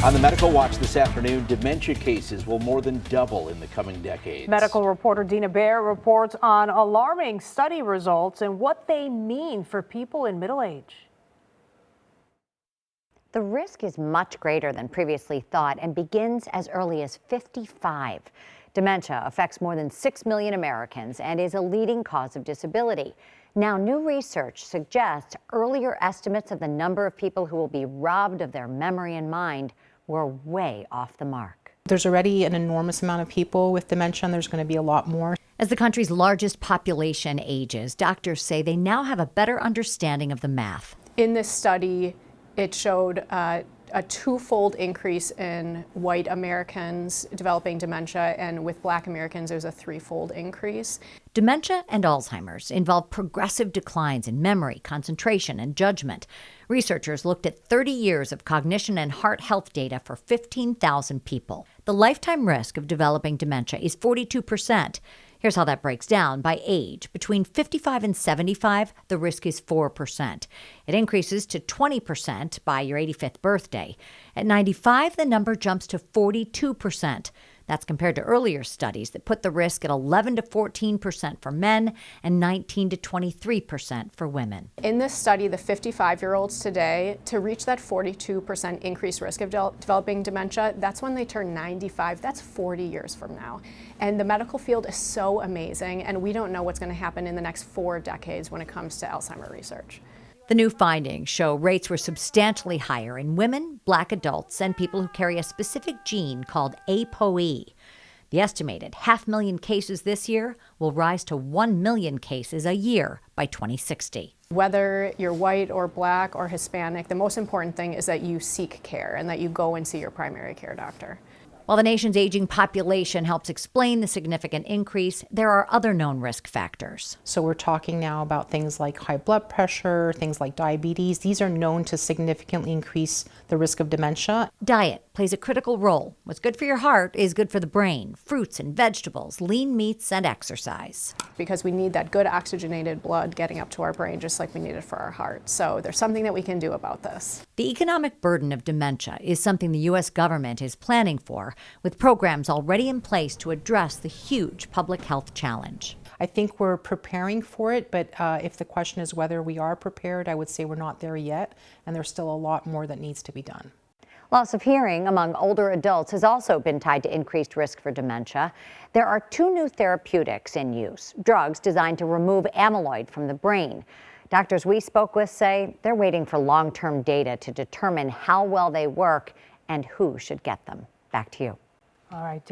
On the Medical Watch this afternoon, dementia cases will more than double in the coming decades. Medical reporter Dina Bair reports on alarming study results and what they mean for people in middle age. The risk is much greater than previously thought and begins as early as 55. Dementia affects more than 6 million Americans and is a leading cause of disability. Now, new research suggests earlier estimates of the number of people who will be robbed of their memory and mind were way off the mark. There's already an enormous amount of people with dementia, and there's going to be a lot more. As the country's largest population ages, doctors say they now have a better understanding of the math. In this study, it showed a twofold increase in white Americans developing dementia, and with Black Americans, there's a threefold increase. Dementia and Alzheimer's involve progressive declines in memory, concentration, and judgment. Researchers looked at 30 years of cognition and heart health data for 15,000 people. The lifetime risk of developing dementia is 42%. Here's how that breaks down by age. Between 55 and 75, the risk is 4%. It increases to 20% by your 85th birthday. At 95, the number jumps to 42%. That's compared to earlier studies that put the risk at 11 to 14% for men and 19 to 23% for women. In this study, the 55-year-olds today, to reach that 42% increased risk of developing dementia, that's when they turn 95. That's 40 years from now. And the medical field is so amazing, and we don't know what's going to happen in the next 4 decades when it comes to Alzheimer's research. The new findings show rates were substantially higher in women, Black adults, and people who carry a specific gene called ApoE. The estimated 500,000 cases this year will rise to 1 million cases a year by 2060. Whether you're white or Black or Hispanic, the most important thing is that you seek care and that you go and see your primary care doctor. While the nation's aging population helps explain the significant increase, there are other known risk factors. So we're talking now about things like high blood pressure, things like diabetes. These are known to significantly increase the risk of dementia. Diet plays a critical role. What's good for your heart is good for the brain. Fruits and vegetables, lean meats, and exercise. Because we need that good oxygenated blood getting up to our brain just like we need it for our heart. So there's something that we can do about this. The economic burden of dementia is something the U.S. government is planning for, with programs already in place to address the huge public health challenge. I think we're preparing for it, but if the question is whether we are prepared, I would say we're not there yet, and there's still a lot more that needs to be done. Loss of hearing among older adults has also been tied to increased risk for dementia. There are 2 new therapeutics in use, drugs designed to remove amyloid from the brain. Doctors we spoke with say they're waiting for long-term data to determine how well they work and who should get them. Back to you. All right.